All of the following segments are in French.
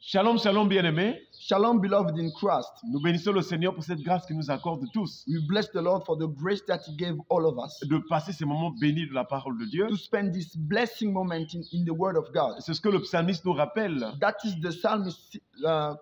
Shalom, shalom, bien-aimés. Shalom, beloved in Christ. Nous bénissons le Seigneur pour cette grâce qu'il nous accorde tous. We bless the Lord for the grace that He gave all of us. De passer ces moments bénis de la parole de Dieu. To spend this blessing moment in the Word of God. C'est ce que le psalmiste nous rappelle. That is the psalmist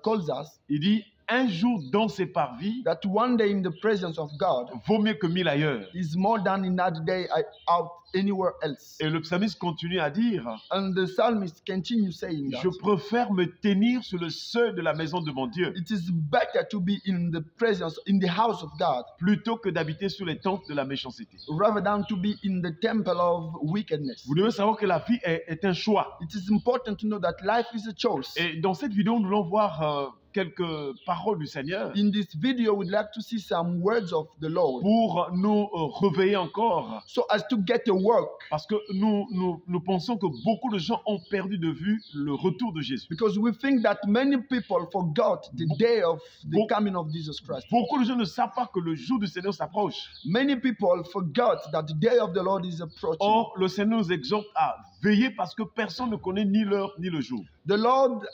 calls us. Il dit, un jour dans ses parvis, that one day in the presence of God vaut mieux que 1000 ailleurs. Is more than another day out anywhere else. Et le psalmiste continue à dire, and the psalmist continues saying that, je préfère me tenir sur le seuil de la maison de mon Dieu. It is better to be in the presence, in the house of God, plutôt que d'habiter sous les tentes de la méchanceté. Rather than to be in the temple of wickedness. Vous devez savoir que la vie est un choix. It is important to know that life is a choice. Et dans cette vidéo, nous allons voir quelques paroles du Seigneur. In this video, we'd like to see some words of the Lord. Pour nous réveiller encore. So as to get to work. Parce que nous pensons que beaucoup de gens ont perdu de vue le retour de Jésus. Because we think that many people forgot the day of the coming of Jesus Christ. Beaucoup de gens ne savent pas que le jour du Seigneur s'approche. Many people forgot that the day of the Lord is approaching. Or, le Seigneur nous exhorte à veiller parce que personne ne connaît ni l'heure ni le jour. The Lord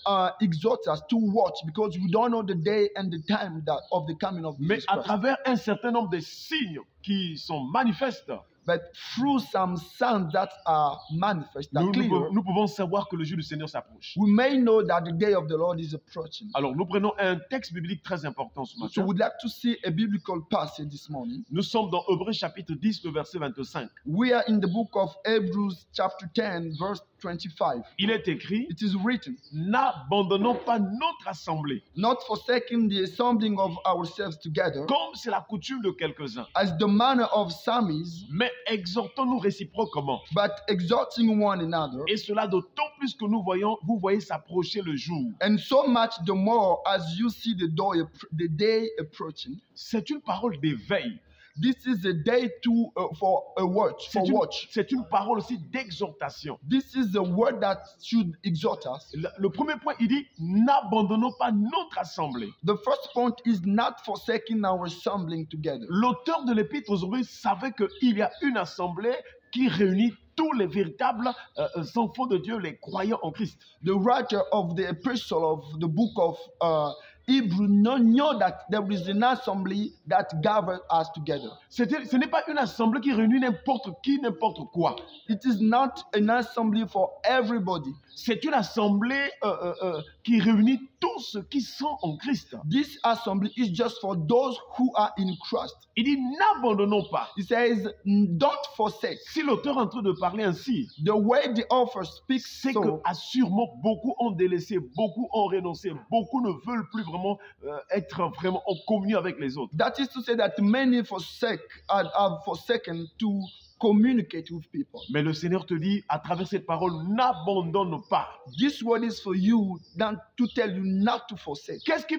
exhorts us to watch because we don't know the day and the time of the coming of Jesus Christ. Mais à travers un certain nombre de signes qui sont manifestes, but through some signs that are manifest, nous pouvons savoir que le jour du Seigneur s'approche. We may know that the day of the Lord is approaching. Alors, nous prenons un texte biblique très important ce matin. So we'd like to see a biblical passage this morning. Nous sommes dans Hébreux chapitre 10, le verset 25. We are in the book of Hebrews chapter 10, verse 25. Il est écrit, it is written, n'abandonnons pas notre assemblée. Not forsaking the assembling of ourselves together. Comme c'est la coutume de quelques-uns. As the manner of some is. Mais exhortons-nous réciproquement. But exhorting one another. Et cela d'autant plus que vous voyez s'approcher le jour. And so much the more as you see the day approaching. C'est une parole d'éveil. This is a day for a watch. C'est une parole aussi d'exhortation. This is a word that should exhort us. Le premier point, il dit, n'abandonnons pas notre assemblée. The first point is not forsaking our assembling together. L'auteur de l'épître aux Hébreux savait qu'il y a une assemblée qui réunit tous les véritables enfants de Dieu, les croyants en Christ. The writer of the epistle of the book of Hebrew know that there is an assembly that gathers us together. Ce n'est pas une assemblée qui réunit n'importe qui, n'importe quoi. It is not an assembly for everybody. C'est une assemblée qui réunit tous ceux qui sont en Christ. This assembly is just for those who are in Christ. Il dit n'abandonnons pas. He says don't forsake. Si l'auteur est en train de parler ainsi, the way the author speaks, c'est que assurément beaucoup ont délaissé, beaucoup ont renoncé, beaucoup ne veulent plus vraiment être vraiment en communion avec les autres. That is to say that many have forsaken to communicate with people. Mais le Seigneur te dit à travers cette parole, n'abandonne pas. This word is for you, to tell you not to forsake. Qu'est-ce qui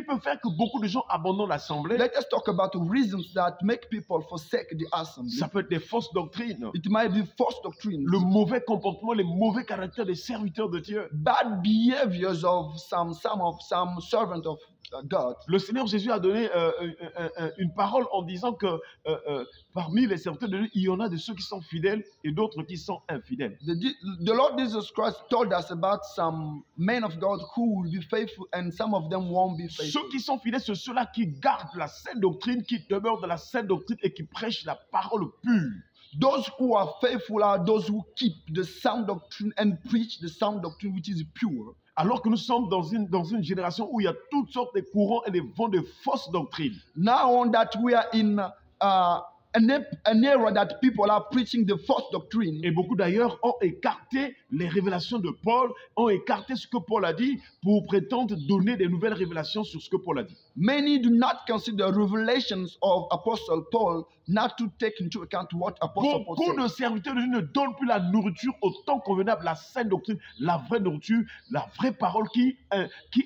peut faire que beaucoup de gens abandonnent l'assemblée? Let us talk about reasons that make people forsake the assembly. Ça peut être des fausses doctrines. It might be false doctrines. Le mauvais comportement, les mauvais caractères des serviteurs de Dieu. Bad behaviors of some servant of God. Le Seigneur Jésus a donné une parole en disant que parmi les serviteurs de Dieu, il y en a de ceux qui sont fidèles et d'autres qui sont infidèles. The Lord Jesus Christ told us about some men of God who will be faithful and some of them won't be faithful. Ceux qui sont fidèles, c'est ceux-là qui gardent la sainte doctrine, qui demeurent dans la sainte doctrine et qui prêchent la parole pure. Those who are faithful are those who keep the sound doctrine and preach the sound doctrine which is pure. Alors que nous sommes dans une génération où il y a toutes sortes de courants et de vents de fausses doctrines. Now that we are in an era that people are preaching the false doctrine. Et beaucoup d'ailleurs ont écarté les révélations de Paul, ont écarté ce que Paul a dit pour prétendre donner des nouvelles révélations sur ce que Paul a dit. Many do not consider revelations of Apostle Paul not to take into account what Apostle Paul said. Beaucoup de serviteurs de Dieu ne donnent plus la nourriture au temps convenable, la sainte doctrine, la vraie nourriture, la vraie parole qui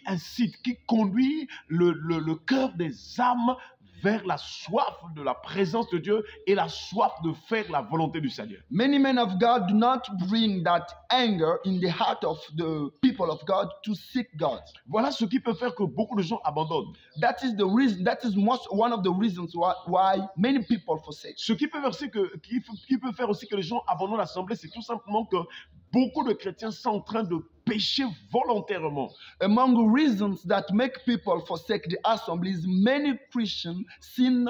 incite, qui conduit le cœur des âmes vers la soif de la présence de Dieu et la soif de faire la volonté du Seigneur. Many men of God do not bring that anger in the heart of the people of God to seek God. Voilà ce qui peut faire que beaucoup de gens abandonnent. That is the reason. That is one of the reasons why many people forsake. Ce qui peut faire aussi que les gens abandonnent l'assemblée, c'est tout simplement que beaucoup de chrétiens sont en train de pécher volontairement. Among reasons that make people forsake the assemblies, many Christians sin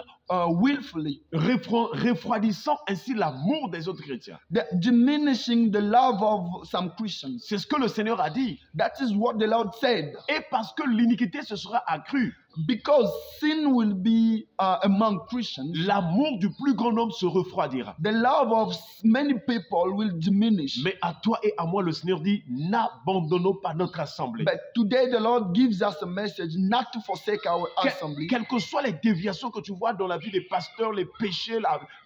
willfully, Refroidissant ainsi l'amour des autres chrétiens. diminishing the love of some Christians. C'est ce que le Seigneur a dit. That is what the Lord said. Et parce que l'iniquité se sera accrue, Because sin will be among Christians, l'amour du plus grand nombre se refroidira. the love of many people will diminish. Mais à toi et à moi, le Seigneur dit, n'abandonnons pas notre assemblée. But today the Lord gives us a message not to forsake our assembly. Quelles que soient les déviations que tu vois dans la vie des pasteurs, les péchés,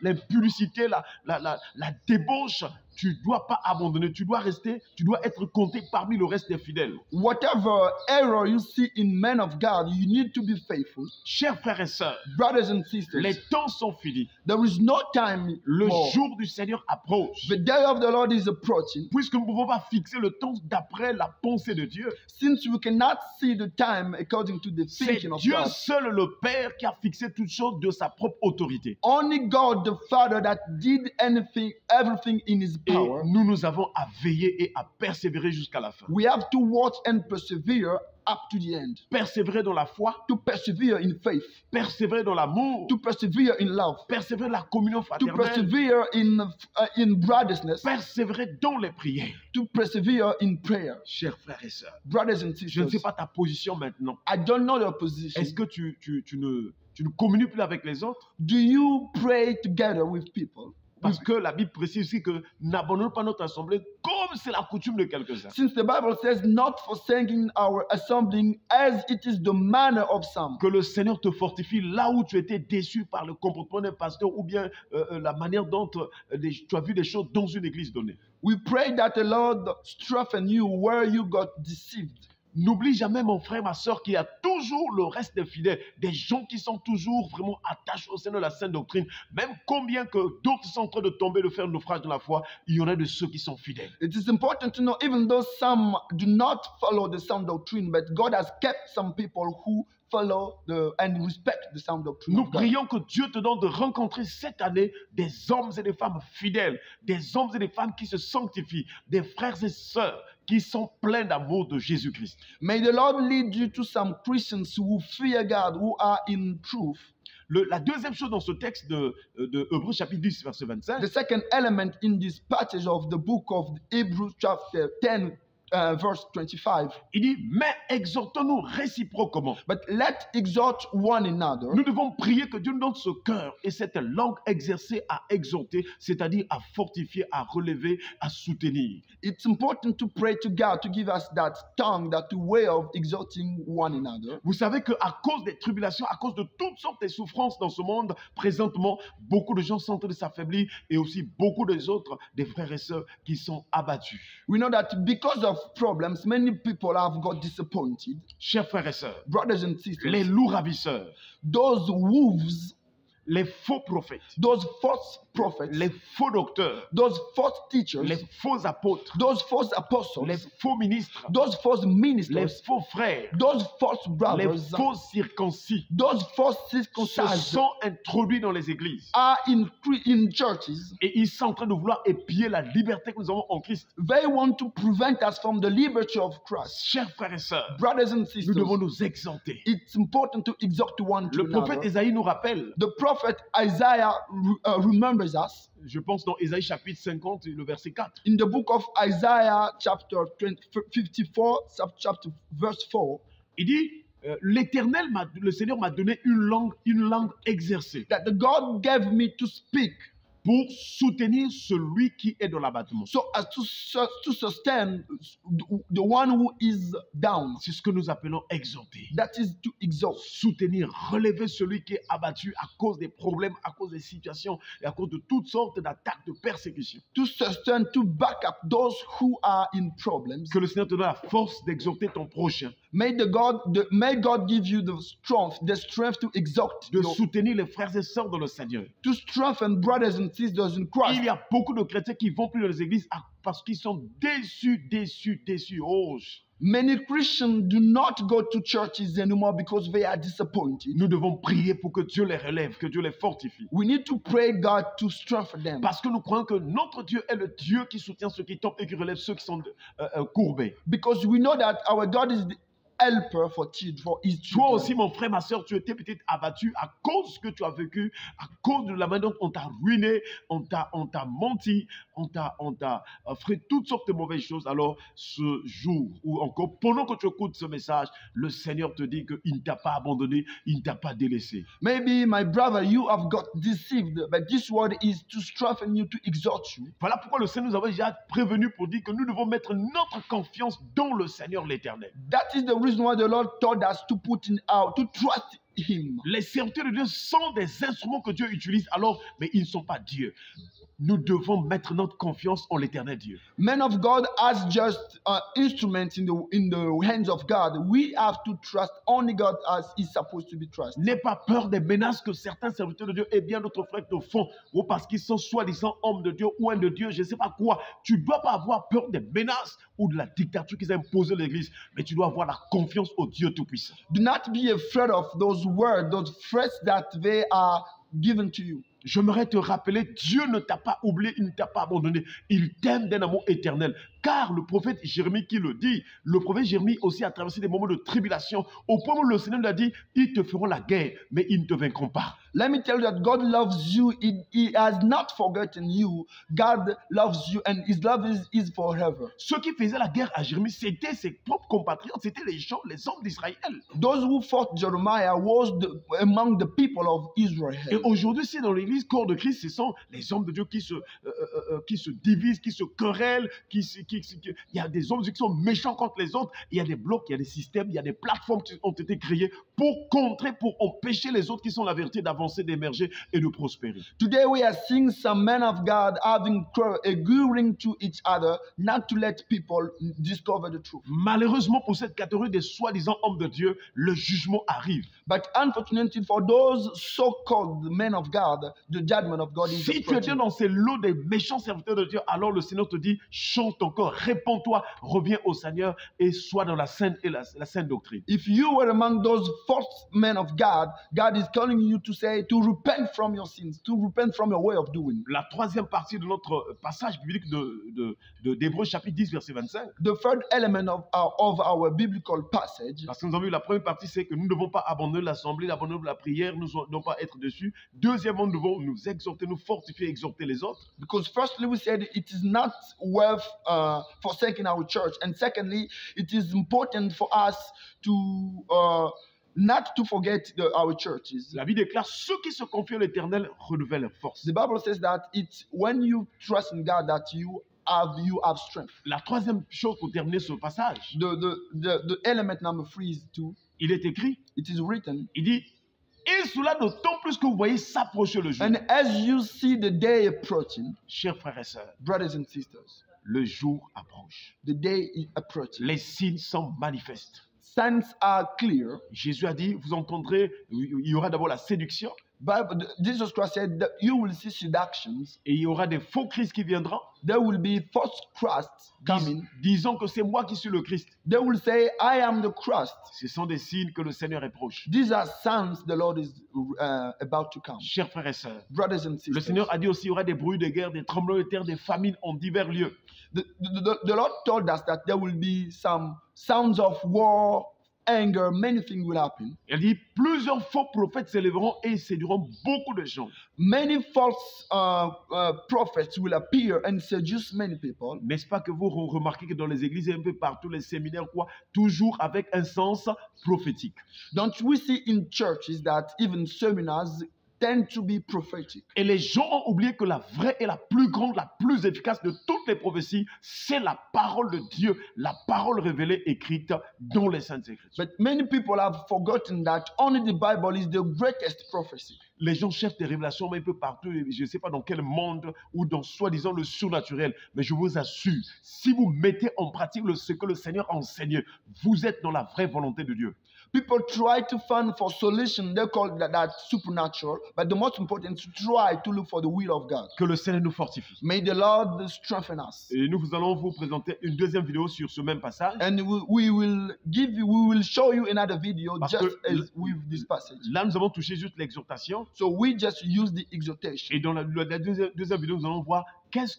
l'impudicité, la débauche, tu ne dois pas abandonner, tu dois rester, tu dois être compté parmi le reste des fidèles. Whatever error you see in men of God, you need to be faithful. Chers frères et sœurs, Brothers and sisters, les temps sont finis. there is no time Le more. jour du Seigneur approche. The day of the Lord is approaching. Puisque nous ne pouvons pas fixer le temps d'après la pensée de Dieu, Since we cannot see the time according to the c'est thinking of Dieu God, seul le Père qui a fixé toutes choses de sa propre autorité. only God the Father that did everything in His Et power. nous avons à veiller et à persévérer jusqu'à la fin. We have to watch and persevere up to the end. Persévérer dans la foi, To persevere in faith, persévérer dans l'amour, to persevere in love, persévérer dans la communion to fraternelle, persevere in brothersness, persévérer dans les prières. to persevere in prayer. Chers frères et sœurs, Brothers and je ne sisters, sais pas ta position maintenant. I don't know your position. Est-ce que tu ne communies plus avec les autres? Do you pray together with people? Parce que la Bible précise aussi que n'abandonnons pas notre assemblée comme c'est la coutume de quelques-uns. Since the Bible says not forsaking our assembling as it is the manner of some. Que le Seigneur te fortifie là où tu étais déçu par le comportement d'un pasteur ou bien la manière dont tu as vu des choses dans une église donnée. We pray that the Lord strengthen you where you got deceived. N'oublie jamais, mon frère, ma soeur, qu'il y a toujours le reste des fidèles, des gens qui sont toujours vraiment attachés au Seigneur de la sainte doctrine. Même combien que d'autres sont en train de tomber, de faire naufrage dans la foi, il y en a de ceux qui sont fidèles. It is important to know, even though some do not follow the sound doctrine, but God has kept some people who follow and respect the sound doctrine. Nous of God. prions que Dieu te donne de rencontrer cette année des hommes et des femmes fidèles, des hommes et des femmes qui se sanctifient, des frères et sœurs qui sont pleins d'amour de Jésus-Christ. May the Lord lead you to some Christians who fear God, who are in truth. La deuxième chose dans ce texte de Hébreux chapitre 10, verset 25, The second element in this passage of the book of Hebrews chapter 10, verse 25. il dit, mais exhortons-nous réciproquement. But let exhort one another. Nous devons prier que Dieu nous donne ce cœur et cette langue exercée à exhorter, c'est-à-dire à fortifier, à relever, à soutenir. It's important to pray to God to give us that tongue, that way of exhorting one another. Vous savez qu'à cause des tribulations, à cause de toutes sortes de souffrances dans ce monde, présentement, beaucoup de gens sont en train de s'affaiblir et aussi beaucoup des autres, des frères et sœurs qui sont abattus. We know that because of problems, many people have got disappointed. Chers frères et sœurs, Brothers and sisters, les loups ravisseurs, those wolves, les faux prophètes, those false prophets, les faux docteurs, those false teachers, les faux apôtres, those false apostles, les faux ministres, those false les ministers, faux frères, those false les brothers, faux circoncis those false se circumcised sont introduits dans les églises. are in churches. Et ils sont en train de vouloir épier la liberté que nous avons en Christ. They want to prevent us from the liberty of Christ. Chers frères et sœurs, Brothers and nous sisters, devons nous exalter. it's important to exhort one to Le prophète another. Ésaïe nous rappelle, The prophet Isaiah remembers us je pense dans Ésaïe chapitre 50, le verset 4. in the book of Isaiah, chapter 54, chapter verse 4, Il dit, l'Éternel, le Seigneur m'a donné une langue exercée that the God gave me to speak pour soutenir celui qui est dans l'abattement. so as to sustain the one who is down. C'est ce que nous appelons exhorter. That is to exalt. Soutenir, relever celui qui est abattu à cause des problèmes, à cause des situations et à cause de toutes sortes d'attaques, de persécutions. To sustain, to back up those who are in problems. Que le Seigneur te donne la force d'exhorter ton prochain, May God give you the strength to exalt, de soutenir les frères et sœurs dans le Seigneur. to strengthen brothers and sisters in Christ. Il y a beaucoup de chrétiens qui vont plus dans les églises parce qu'ils sont déçus. Oh, Many Christians do not go to churches anymore because they are disappointed. nous devons prier pour que Dieu les relève, que Dieu les fortifie. We need to pray God to strengthen them. Parce que nous croyons que notre Dieu est le Dieu qui soutient ceux qui tombent et qui relève ceux qui sont courbés. Because we know that our God is the helper for his Toi children. aussi, mon frère, ma soeur, tu étais peut-être abattu à cause de ce que tu as vécu, à cause de la manière dont on t'a ruiné, on t'a menti, on t'a fait toutes sortes de mauvaises choses. Alors, ce jour, ou encore pendant que tu écoutes ce message, le Seigneur te dit qu'il ne t'a pas abandonné, il ne t'a pas délaissé. Maybe, my brother, you have got deceived, but this word is to strengthen you, to exhort you. Voilà pourquoi le Seigneur nous avait déjà prévenu pour dire que nous devons mettre notre confiance dans le Seigneur l'Éternel. That is the reason why the Lord told us to to trust Him. Les serviteurs de Dieu sont des instruments que Dieu utilise alors, mais ils ne sont pas Dieu. Nous devons mettre notre confiance en l'Éternel Dieu. Men of God as just instruments in the hands of God. We have to trust only God as is supposed to be trusted. N'aie pas peur des menaces que certains serviteurs de Dieu et bien d'autres frères te font, ou parce qu'ils sont soi-disant hommes de Dieu ou un de Dieu, je ne sais pas quoi. Tu ne dois pas avoir peur des menaces ou de la dictature qu'ils ont imposée à l'Église, mais tu dois avoir la confiance au Dieu Tout-Puissant. Do not be afraid of those words, those threats that they are given to you. J'aimerais te rappeler, Dieu ne t'a pas oublié, il ne t'a pas abandonné. Il t'aime d'un amour éternel. Car le prophète Jérémie qui le dit, le prophète Jérémie aussi a traversé des moments de tribulation. Au point où le Seigneur lui a dit, ils te feront la guerre, mais ils ne te vaincront pas. Let me tell you that God loves you. He has not forgotten you. God loves you and His love is forever. Ceux qui faisaient la guerre à Jérémie, c'était ses propres compatriotes, c'était les hommes d'Israël. Those who fought Jeremiah was among the people of Israel. Et aujourd'hui, c'est dans l'église corps de Christ, ce sont les hommes de Dieu qui se divisent, qui se querellent, il y a des hommes qui sont méchants contre les autres, il y a des blocs, il y a des systèmes, il y a des plateformes qui ont été créées pour contrer, pour empêcher les autres qui sont la vérité d'avancer, d'émerger et de prospérer. Today we are seeing some men of God agreeing to each other not to let people discover the truth. Malheureusement pour cette catégorie des soi-disant hommes de Dieu, le jugement arrive. But unfortunately for those so-called men of God, the judgment of God is Si tu étais dans ces lots des méchants serviteurs de Dieu, alors le Seigneur te dit, chante encore, réponds-toi, reviens au Seigneur et sois dans la sainte et la sainte doctrine. If you were among those false men of God, God is calling you to say, to repent from your sins, to repent from your way of doing. La troisième partie de notre passage biblique d'Hébreux chapitre 10 verset 25. The third element of our biblical passage. Parce que nous avons vu la première partie, c'est que nous ne devons pas abandonner l'assemblée, abandonner la prière, nous ne devons pas être dessus. Deuxièmement, nous devons nous exhorter, nous fortifier, exhorter les autres. Because firstly we said it is not worth forsaking our church, and secondly it is important for us to not to forget our churches. La Bible déclare, ceux qui se confient à l'Éternel renouvellent leur force. The Bible says that it's when you trust in God that you have strength. La troisième chose pour terminer ce passage, The element number 3 is il est écrit, it is written, il dit, et cela d'autant plus que vous voyez s'approcher le jour. and as you see the day approaching, Chers frères et sœurs, brothers and sisters, le jour approche. the day is approaching. Les signes sont manifestes. Signs are clear. Jésus a dit, vous entendrez, il y aura d'abord la séduction, Jesus Christ said that you will see seductions. et il y aura des faux Christ qui viendront. There will be false Christs coming. Disons que c'est moi qui suis le Christ. They will say, I am the Christ. Ce sont des signes que le Seigneur est proche. These are signs the Lord is about to come. Chers frères et sœurs, Brothers and le sisters, Seigneur a dit aussi, il y aura des bruits de guerre, des tremblements de terre, des famines en divers lieux. the Lord told us that there will be some sounds of war, anger, many things will happen. Il dit, plusieurs faux prophètes s'élèveront et séduiront beaucoup de gens. Many false prophets will appear and seduce many people. N'est-ce pas que vous remarquez que dans les églises et un peu partout, les séminaires, quoi, toujours avec un sens prophétique. Don't we see in churches that even seminars tend to be prophetic? Et les gens ont oublié que la vraie et la plus grande, la plus efficace de toutes les prophéties, c'est la parole de Dieu, la parole révélée, écrite dans les Saintes Écritures. But many people have forgotten that only the Bible is the greatest prophecy. Les gens cherchent des révélations un peu partout, je ne sais pas dans quel monde ou dans soi-disant le surnaturel. Mais je vous assure, si vous mettez en pratique ce que le Seigneur enseigne, vous êtes dans la vraie volonté de Dieu. People try to find for solution. They call that supernatural. But the most important is to try to look for the will of God. Que le Seigneur nous fortifie. May the Lord strengthen us. Et nous allons vous présenter une deuxième vidéo sur ce même passage. And we will show you another video Parce just que as with this passage. Là, nous avons touché juste l'exhortation. So we just use the exhortation. Et dans la deuxième vidéo, nous allons voir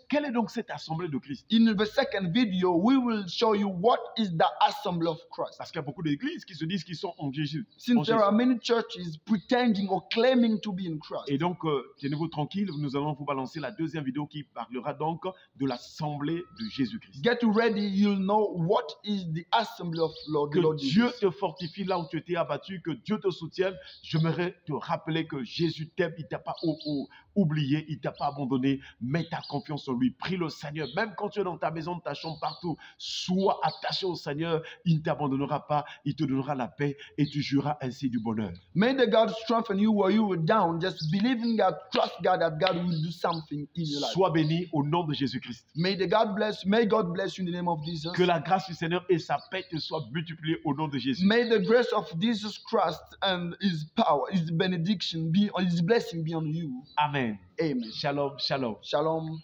quelle est donc cette assemblée de Christ. In the second video, we will show you what is the assembly of Christ. Parce qu'il y a beaucoup d'églises qui se disent qu'ils sont en Jésus. Since there are many churches pretending or claiming to be in Christ. Et donc, tenez-vous tranquille, nous allons vous balancer la deuxième vidéo qui parlera donc de l'assemblée de Jésus-Christ. Get ready, you'll know what is the assembly of Lord, the Lord Que Dieu Jesus. te fortifie là où tu étais abattu, que Dieu te soutienne. J'aimerais te rappeler que Jésus t'aime, il ne t'a pas oublié, il ne t'a pas abandonné. Mets ta confiance en lui, prie le Seigneur. Même quand tu es dans ta maison, ta chambre, partout, sois attaché au Seigneur. Il ne t'abandonnera pas, il te donnera la paix et tu jouiras ainsi du bonheur. May the God strengthen you where you were down. Just believe in God, trust God that God will do something in your life. Sois béni au nom de Jésus-Christ. May God bless you in the name of Jesus. Que la grâce du Seigneur et sa paix te soient multipliées au nom de Jésus. May the grace of Jesus Christ and His power, His benediction, His blessing be on you. Amen. Amen. Shalom, shalom. Shalom.